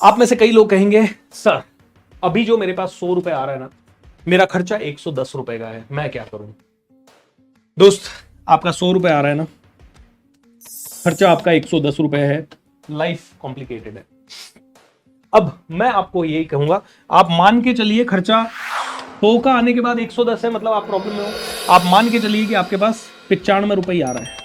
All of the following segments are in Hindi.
आप में से कई लोग कहेंगे सर अभी जो मेरे पास 100 रुपए आ रहा है ना, मेरा खर्चा 110 रुपए का है, मैं क्या करूं? दोस्त, आपका 100 रुपए आ रहा है ना, खर्चा आपका 110 रुपए है, लाइफ कॉम्प्लिकेटेड है। अब मैं आपको यही कहूंगा, आप मान के चलिए खर्चा 100 का आने के बाद 110 है, मतलब आप प्रॉब्लम में हो। आप मान के चलिए कि आपके पास 95 रुपए आ रहा है,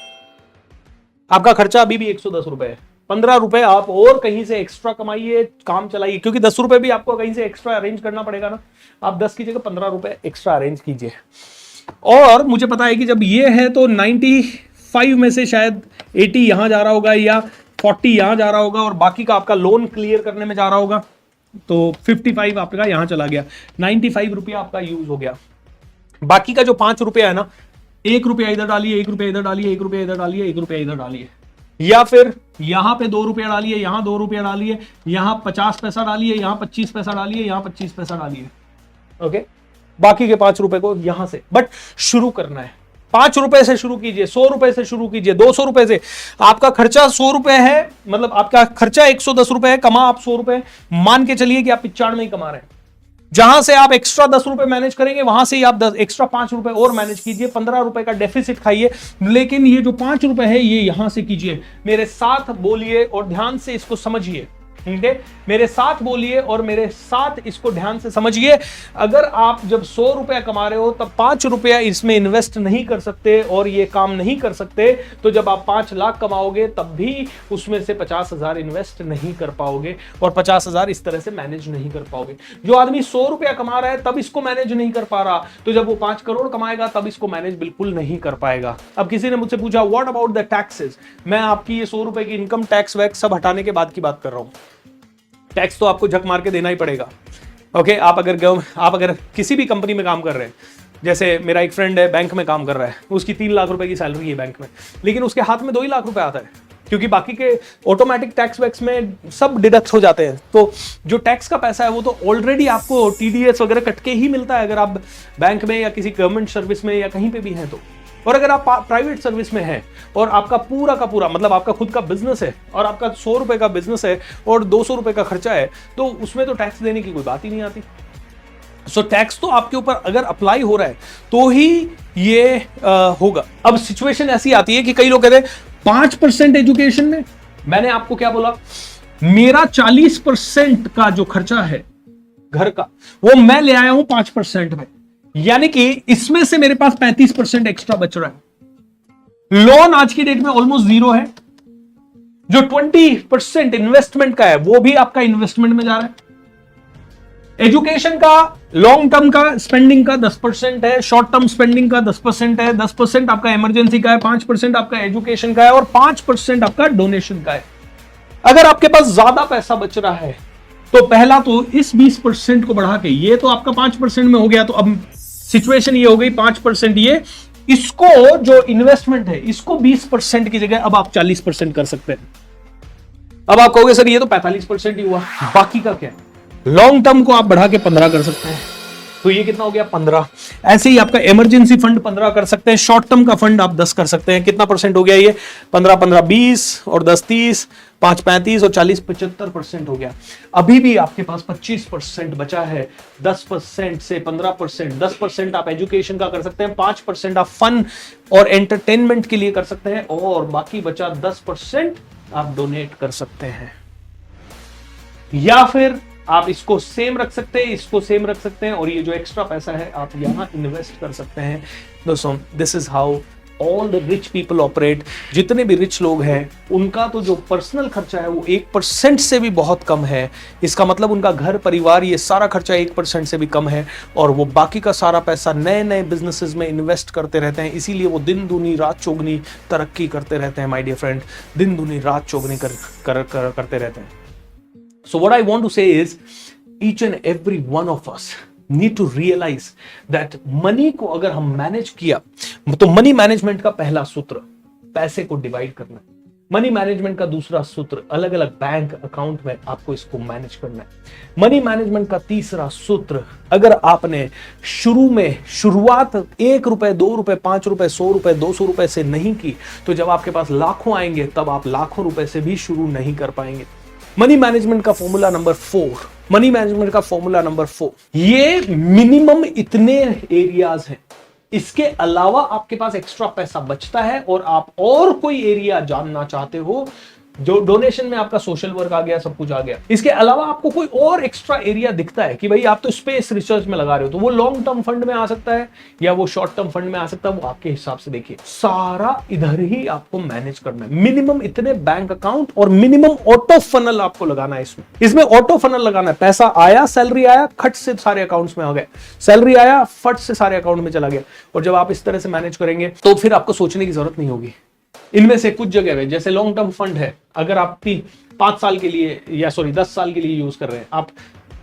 आपका खर्चा अभी भी 110 रुपए है। 15 रुपए आप और कहीं से एक्स्ट्रा कमाइए, काम चलाइए, क्योंकि 10 रुपए भी आपको कहीं से एक्स्ट्रा अरेंज करना पड़ेगा ना। आप 10 की जगह 15 रुपए एक्स्ट्रा अरेंज कीजिए। और मुझे पता है कि जब ये है तो 95 में से शायद 80 यहां जा रहा होगा या 40 यहां जा रहा होगा और बाकी का आपका लोन क्लियर करने में जा रहा होगा, तो 55 आपका यहां चला गया, 95 रुपया आपका यूज हो गया। बाकी का जो 5 रुपया है ना, 1 रुपया इधर डालिए, 1 रुपया इधर डालिए, 1 रुपया इधर डालिए, 1 रुपया इधर डालिए, या फिर यहां पे 2 रुपया डालिए, यहां 2 रुपया डालिए, यहां 50 पैसा डालिए, यहां 25 पैसा डालिए, यहां 25 पैसा डालिए। ओके, बाकी के 5 रुपए को यहां से, बट शुरू करना है 5 रुपए से शुरू कीजिए, 100 रुपए से शुरू कीजिए, 200 रुपए से। आपका खर्चा 100 रुपए है, मतलब आपका खर्चा 110 रुपए है, कमा आप 100 रुपए, मान के चलिए कि आप 95 ही कमा रहे हैं। जहां से आप एक्स्ट्रा 10 रुपए मैनेज करेंगे, वहां से ही आप एक्स्ट्रा 5 रुपए और मैनेज कीजिए, 15 रुपए का डेफिसिट खाइए, लेकिन ये जो 5 रुपए है ये यहां से कीजिए। मेरे साथ बोलिए और ध्यान से इसको समझिए, ठीक है? मेरे साथ बोलिए और मेरे साथ इसको ध्यान से समझिए। अगर आप जब 100 रुपया कमा रहे हो तब 5 रुपया इसमें इन्वेस्ट नहीं कर सकते और ये काम नहीं कर सकते, तो जब आप 5 लाख कमाओगे तब भी उसमें से 50,000 इन्वेस्ट नहीं कर पाओगे और 50,000 इस तरह से मैनेज नहीं कर पाओगे। जो आदमी 100 रुपया कमा रहा है तब इसको मैनेज नहीं कर पा रहा, तो जब वो 5 करोड़ कमाएगा तब इसको मैनेज बिल्कुल नहीं कर पाएगा। अब किसी ने मुझसे पूछा व्हाट अबाउट द टैक्सेस? मैं आपकी ये 100 रुपए की इनकम टैक्स वैक्स सब हटाने के बाद की बात कर रहा हूं। टैक्स तो आपको झक मार के देना ही पड़ेगा। ओके, आप अगर किसी भी कंपनी में काम कर रहे हैं, जैसे मेरा एक फ्रेंड है बैंक में काम कर रहा है, उसकी 3 लाख रुपए की सैलरी है बैंक में, लेकिन उसके हाथ में 2 ही लाख रुपए आता है, क्योंकि बाकी के ऑटोमेटिक टैक्स वैक्स में सब डिडक्ट हो जाते हैं। तो जो टैक्स का पैसा है वो तो ऑलरेडी आपको टीडीएस वगैरह कट के ही मिलता है, अगर आप बैंक में या किसी गवर्नमेंट सर्विस में या कहीं पे भी हैं तो। और अगर आप प्राइवेट सर्विस में हैं और आपका पूरा का पूरा, मतलब आपका खुद का बिजनेस है और आपका 100 रुपए का बिजनेस है और 200 रुपए का खर्चा है, तो उसमें तो टैक्स देने की कोई बात ही नहीं आती। सो टैक्स तो आपके ऊपर अगर अप्लाई हो रहा है तो ही ये होगा। अब सिचुएशन ऐसी आती है कि कई लोग कहते हैं 5% एजुकेशन में, मैंने आपको क्या बोला, मेरा 40% का जो खर्चा है घर का वो मैं ले आया हूं 5% में, यानी कि इसमें से मेरे पास 35% एक्स्ट्रा बच रहा है। लोन आज की डेट में ऑलमोस्ट 0 है। जो 20% इन्वेस्टमेंट का है वो भी आपका इन्वेस्टमेंट में जा रहा है। एजुकेशन का लॉन्ग टर्म का स्पेंडिंग का 10% है, शॉर्ट टर्म स्पेंडिंग का 10% है, 10% आपका इमरजेंसी का है, 5% आपका एजुकेशन का है और 5% आपका डोनेशन का है। अगर आपके पास ज्यादा पैसा बच रहा है तो पहला तो इस 20% को बढ़ा के, ये तो आपका 5% में हो गया, तो अब सिचुएशन ये हो गई 5% ये, इसको जो इन्वेस्टमेंट है इसको 20% की जगह अब आप 40% कर सकते हैं। अब आप कहोगे सर ये तो 45% ही हुआ, बाकी का क्या है? लॉन्ग टर्म को आप बढ़ा के 15 कर सकते हैं, तो ये कितना हो गया 15। ऐसे ही आपका इमरजेंसी फंड 15 कर सकते हैं, शॉर्ट टर्म का फंड आप 10 कर सकते हैं। कितना परसेंट हो गया ये? 15 15 20 और 10 30, 5 35 और 40 75% हो गया। अभी भी आपके पास 25% बचा है। 10% से 15%, 10% आप एजुकेशन का कर सकते हैं, 5% आप फन और एंटरटेनमेंट के लिए कर सकते हैं और बाकी बचा 10% आप डोनेट कर सकते हैं। या फिर आप इसको सेम रख सकते हैं, इसको सेम रख सकते हैं और ये जो एक्स्ट्रा पैसा है आप यहां इन्वेस्ट कर सकते हैं। दोस्तों, this is how all the rich people operate. जितने भी रिच लोग हैं उनका तो जो पर्सनल खर्चा है वो 1% से भी बहुत कम है। इसका मतलब उनका घर परिवार ये सारा खर्चा 1% से भी कम है और वो बाकी का सारा पैसा नए नए बिजनेसेस में इन्वेस्ट करते रहते हैं। इसीलिए वो दिन दूनी रात चौगनी तरक्की करते रहते हैं। माय डियर फ्रेंड, दिन दूनी रात चौगनी करते रहते हैं। So what I want to say is each and every one of us need to realize that money को अगर हम मैनेज किया तो मनी मैनेजमेंट का पहला सूत्र पैसे को डिवाइड करना है। मनी मैनेजमेंट का दूसरा सूत्र अलग अलग बैंक अकाउंट में आपको इसको मैनेज करना है। मनी मैनेजमेंट का तीसरा सूत्र, अगर आपने शुरुआत 1 रुपए 2 रुपए 5 रुपए 100 रुपए 200 रुपए से नहीं की तो जब आपके पास लाखों आएंगे तब आप लाखों रुपए से भी शुरू नहीं कर पाएंगे। मनी मैनेजमेंट का फॉर्मूला नंबर 4, मनी मैनेजमेंट का फॉर्मूला नंबर 4, ये मिनिमम इतने एरियाज हैं, इसके अलावा आपके पास एक्स्ट्रा पैसा बचता है और आप और कोई एरिया जानना चाहते हो, जो डोनेशन में आपका सोशल वर्क आ गया, सब कुछ आ गया, इसके अलावा आपको कोई और एक्स्ट्रा एरिया दिखता है कि भाई आप तो स्पेस रिसर्च में लगा रहे हो, तो वो लॉन्ग टर्म फंड में आ सकता है या वो शॉर्ट टर्म फंड में आ सकता है, वो आपके हिसाब से देखिए। सारा इधर ही आपको मैनेज करना है। मिनिमम इतने बैंक अकाउंट और मिनिमम ऑटो फनल आपको लगाना है। इसमें ऑटो फनल लगाना है। पैसा आया, सैलरी आया, खट से सारे अकाउंट्स में आ गए, सैलरी आया फट से सारे अकाउंट में चला गया। और जब आप इस तरह से मैनेज करेंगे तो फिर आपको सोचने की जरूरत नहीं होगी। इनमें से कुछ जगह में जैसे लॉन्ग टर्म फंड है, अगर आप 5 साल के लिए या 10 साल के लिए यूज कर रहे हैं, आप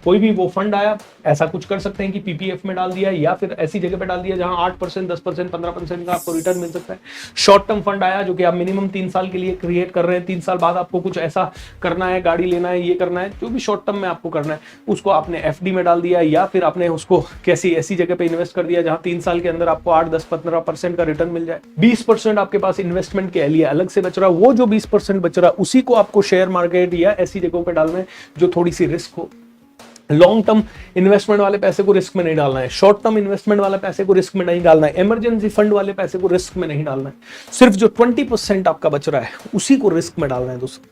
कोई भी वो फंड आया, ऐसा कुछ कर सकते हैं कि पीपीएफ में डाल दिया या फिर ऐसी जगह पे डाल दिया जहां 8%, 10%, 15% का आपको रिटर्न मिल सकता है। शॉर्ट टर्म फंड आया जो कि आप मिनिमम 3 साल के लिए क्रिएट कर रहे हैं, 3 साल बाद आपको कुछ ऐसा करना है, गाड़ी लेना है, ये करना है, जो भी शॉर्ट टर्म में आपको करना है, उसको आपने एफडी में डाल दिया या फिर आपने उसको कैसी ऐसी जगह पे इन्वेस्ट कर दिया जहां 3 साल के अंदर आपको 8, 10, 15% का रिटर्न मिल जाए। 20% आपके पास इन्वेस्टमेंट के लिए अलग से बच रहा है। वो जो 20% बच रहा है उसी को आपको शेयर मार्केट या ऐसी जगहों पर डालना है जो थोड़ी सी रिस्क हो। लॉन्ग टर्म इन्वेस्टमेंट वाले पैसे को रिस्क में नहीं डालना है, शॉर्ट टर्म इन्वेस्टमेंट वाले पैसे को रिस्क में नहीं डालना है, इमरजेंसी फंड वाले पैसे को रिस्क में नहीं डालना है। सिर्फ जो 20% आपका बच रहा है उसी को रिस्क में डालना है दोस्तों।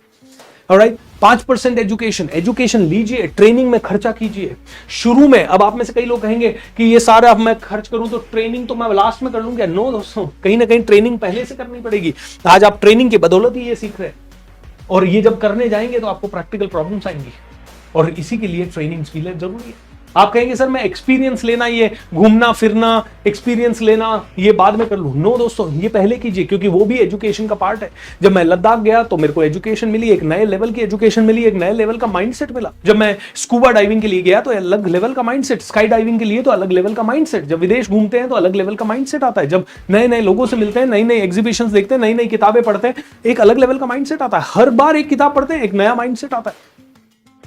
ऑलराइट, 5% एजुकेशन लीजिए, ट्रेनिंग में खर्चा कीजिए शुरू में। अब आप में से कई लोग कहेंगे कि ये सारा अब मैं खर्च करूं तो ट्रेनिंग तो मैं लास्ट में कर लूंगा। नो दोस्तों, कहीं ना कहीं ट्रेनिंग पहले से करनी पड़ेगी। आज आप ट्रेनिंग की बदौलत ही ये सीख रहे हैं और ये जब करने जाएंगे तो आपको प्रैक्टिकल प्रॉब्लम्स आएंगी और इसी के लिए ट्रेनिंग के लिए जरूरी है। आप कहेंगे सर मैं एक्सपीरियंस लेना, ये घूमना फिरना एक्सपीरियंस लेना ये बाद में कर लूं। नो दोस्तों, ये पहले कीजिए क्योंकि वो भी एजुकेशन का पार्ट है। जब मैं लद्दाख गया तो मेरे को एजुकेशन मिली, एक नए लेवल की एजुकेशन मिली, एक नए लेवल का माइंडसेट मिला। जब मैं स्कूबा डाइविंग के लिए गया तो अलग लेवल का माइंडसेट, स्काई डाइविंग के लिए तो अलग लेवल का माइंडसेट। जब विदेश घूमते हैं तो अलग लेवल का माइंडसेट आता है। जब नए नए लोगों से मिलते हैं, नई नई एग्जीबिशंस देखते हैं, नई नई किताबें पढ़ते हैं, एक अलग लेवल का माइंडसेट आता है। हर बार एक किताब पढ़ते हैं, एक नया माइंडसेट आता है।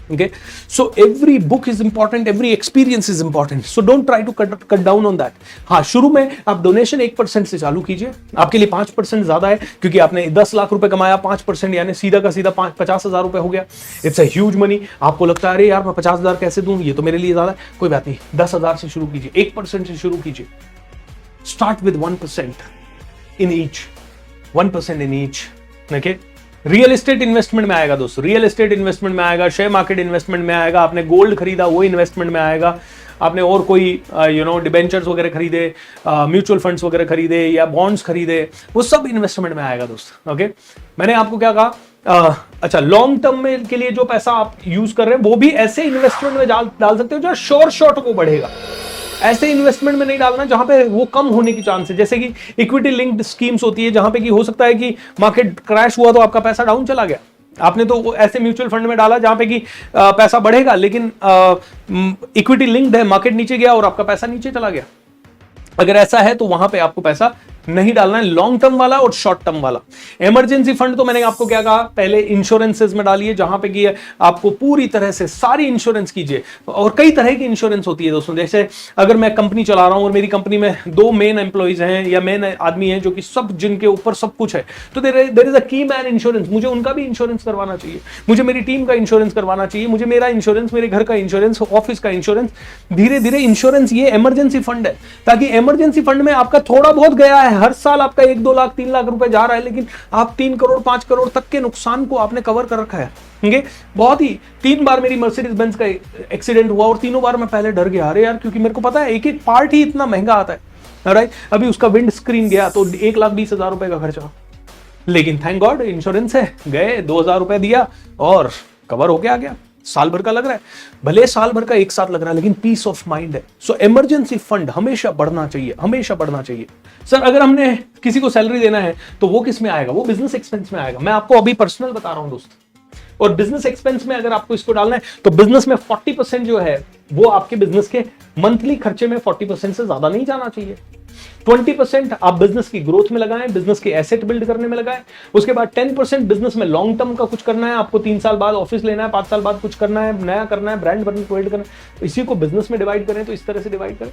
Okay, so every book is important, every experience is important, so don't try to cut down on that. हाँ, शुरू में आप डोनेशन 1% से चालू कीजिए। आपके लिए 5% ज्यादा है क्योंकि आपने 10 लाख रुपए कमाया, 5% यानी सीधा का सीधा 50,000 रुपए हो गया। It's a huge money. आपको लगता है अरे यार मैं 50,000 कैसे दूं, ये तो मेरे लिए ज्यादा है। कोई बात नहीं, 10,000 से शुरू कीजिए, 1% से शुरू कीजिए। Start with 1% in each, 1% in each. Okay, real estate investment में आएगा दोस्तों, रियल एस्टेट इन्वेस्टमेंट में आएगा, शेयर मार्केट इन्वेस्टमेंट में आएगा, आपने गोल्ड खरीदा वो इन्वेस्टमेंट में आएगा, आपने और कोई डिबेंचर्स वगैरह खरीदे, म्यूचुअल फंड्स वगैरह खरीदे या बॉन्ड्स खरीदे, वो सब इन्वेस्टमेंट में आएगा दोस्तों। ओके, मैंने आपको क्या कहा, अच्छा लॉन्ग टर्म में के लिए जो पैसा आप यूज कर रहे हैं वो भी ऐसे इन्वेस्टमेंट में डाल सकते हो जो शॉर्ट वो बढ़ेगा। ऐसे इन्वेस्टमेंट में नहीं डालना जहां पे वो कम होने की चांस है, जैसे कि इक्विटी लिंक्ड स्कीम्स होती है जहां पे कि हो सकता है कि मार्केट क्रैश हुआ तो आपका पैसा डाउन चला गया। आपने तो ऐसे म्यूचुअल फंड में डाला जहां पे कि पैसा बढ़ेगा, लेकिन इक्विटी लिंक्ड है, मार्केट नीचे गया और आपका पैसा नीचे चला गया। अगर ऐसा है तो वहां पे आपको पैसा नहीं डालना है, लॉन्ग टर्म वाला और शॉर्ट टर्म वाला। इमरजेंसी फंड तो मैंने आपको क्या कहा, पहले इंश्योरेंसेस में डालिए जहां पे कि आपको पूरी तरह से सारी इंश्योरेंस कीजिए। और कई तरह की इंश्योरेंस होती है दोस्तों, जैसे अगर मैं कंपनी चला रहा हूं और मेरी कंपनी में 2 मेन एम्प्लॉइज हैं या मेन आदमी हैं जो कि सब जिनके ऊपर सब कुछ है, तो देयर इज अ की मैन इंश्योरेंस। मुझे उनका भी इंश्योरेंस करवाना चाहिए, मुझे मेरी टीम का इंश्योरेंस करवाना चाहिए, मुझे मेरा इंश्योरेंस, मेरे घर का इंश्योरेंस, ऑफिस का इंश्योरेंस। धीरे धीरे इंश्योरेंस ये इमरजेंसी फंड है, ताकि इमरजेंसी फंड में आपका थोड़ा बहुत गया है, हर साल आपका 1, 2 लाख, 3 लाख रुपए जा रहा है, लेकिन आप 3 करोड़ 5 करोड़ तक के नुकसान को आपने कवर कर रखा है। बहुत ही 3 बार मेरी मर्सिडीज बेंज का एक्सीडेंट हुआ और तीनों बार मैं पहले डर गया, अरे यार, क्योंकि मेरे को पता है एक एक पार्ट ही इतना महंगा आता है। राइट, अभी उसका विंड स्क्रीन गया तो 1,20,000 रुपए का खर्चा, लेकिन थैंक गॉड इंश्योरेंस है, गए 2,000 रुपए दिया और कवर होके आ गया। साल भर का लग रहा है, भले साल भर का एक साथ लग रहा है, लेकिन पीस ऑफ माइंड है। सो इमरजेंसी फंड हमेशा बढ़ना चाहिए, हमेशा बढ़ना चाहिए। सर अगर हमने किसी को सैलरी देना है तो वो किस में आएगा, वो बिजनेस एक्सपेंस में आएगा। मैं आपको अभी पर्सनल बता रहा हूं दोस्त, और बिजनेस एक्सपेंस में अगर आपको इसको डालना है तो बिजनेस में 40% जो है वो आपके बिजनेस के मंथली खर्चे में 40% से ज्यादा नहीं जाना चाहिए। 20% आप बिजनेस की ग्रोथ में लगाएं, बिजनेस के एसेट बिल्ड करने में लगाएं। उसके बाद 10% बिजनेस में लॉन्ग टर्म का कुछ करना है, आपको 3 साल बाद ऑफिस लेना है, 5 साल बाद कुछ करना है, नया करना है, ब्रांड क्रिएट करना है, इसी को बिजनेस में डिवाइड करें तो इस तरह से डिवाइड करें।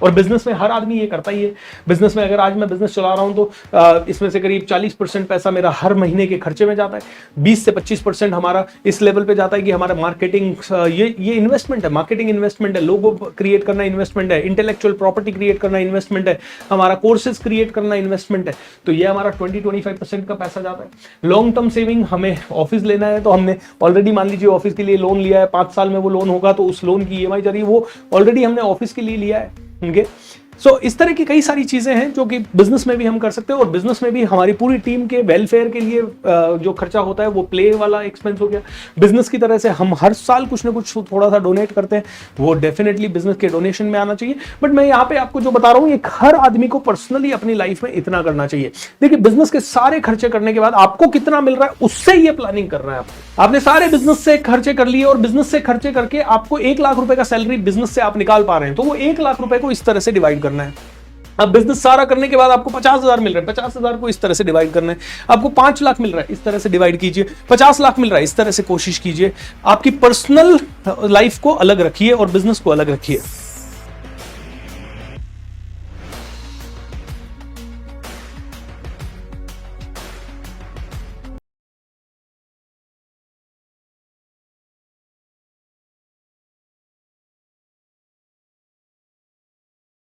और बिजनेस में हर आदमी ये करता ही है। बिजनेस में अगर आज मैं बिजनेस चला रहा हूं तो इसमें से करीब 40% पैसा मेरा हर महीने के खर्चे में जाता है, 20 से 25% हमारा इस लेवल पे जाता है कि हमारा मार्केटिंग, ये इन्वेस्टमेंट है, मार्केटिंग इन्वेस्टमेंट है, लोगो क्रिएट करना इन्वेस्टमेंट है, इंटेलेक्चुअल प्रॉपर्टी क्रिएट करना इन्वेस्टमेंट है, हमारा कोर्सेज क्रिएट करना इन्वेस्टमेंट है। तो ये हमारा 20-25% का पैसा जाता है। लॉन्ग टर्म सेविंग, हमें ऑफिस लेना है तो हमने ऑलरेडी मान लीजिए ऑफिस के लिए लोन लिया है, 5 साल में वो लोन होगा तो उस लोन की EMI जा रही है, वो ऑलरेडी हमने ऑफिस के लिए लिया है। Okay? सो इस तरह की कई सारी चीजें हैं जो कि बिजनेस में भी हम कर सकते हैं। और बिजनेस में भी हमारी पूरी टीम के वेलफेयर के लिए जो खर्चा होता है वो प्ले वाला एक्सपेंस हो गया। बिजनेस की तरह से हम हर साल कुछ ना कुछ थोड़ा सा डोनेट करते हैं, वो डेफिनेटली बिजनेस के डोनेशन में आना चाहिए। बट मैं यहाँ पे आपको जो बता रहा हूँ, ये हर आदमी को पर्सनली अपनी लाइफ में इतना करना चाहिए। देखिए, बिजनेस के सारे खर्चे करने के बाद आपको कितना मिल रहा है उससे ये प्लानिंग करना है। आपने सारे बिजनेस से खर्चे कर लिए और बिजनेस से खर्चे करके आपको 1 लाख रुपए का सैलरी बिजनेस से आप निकाल पा रहे हैं, तो वो 1 लाख रुपए को इस तरह से डिवाइड करना है। अब बिजनेस सारा करने के बाद आपको 50,000 मिल रहा है, 50,000 को इस तरह से डिवाइड करना है। आपको 5 लाख मिल रहा है, इस तरह से डिवाइड कीजिए। 50 लाख मिल रहा है, इस तरह से कोशिश कीजिए। आपकी पर्सनल लाइफ को अलग रखिए और बिजनेस को अलग रखिए।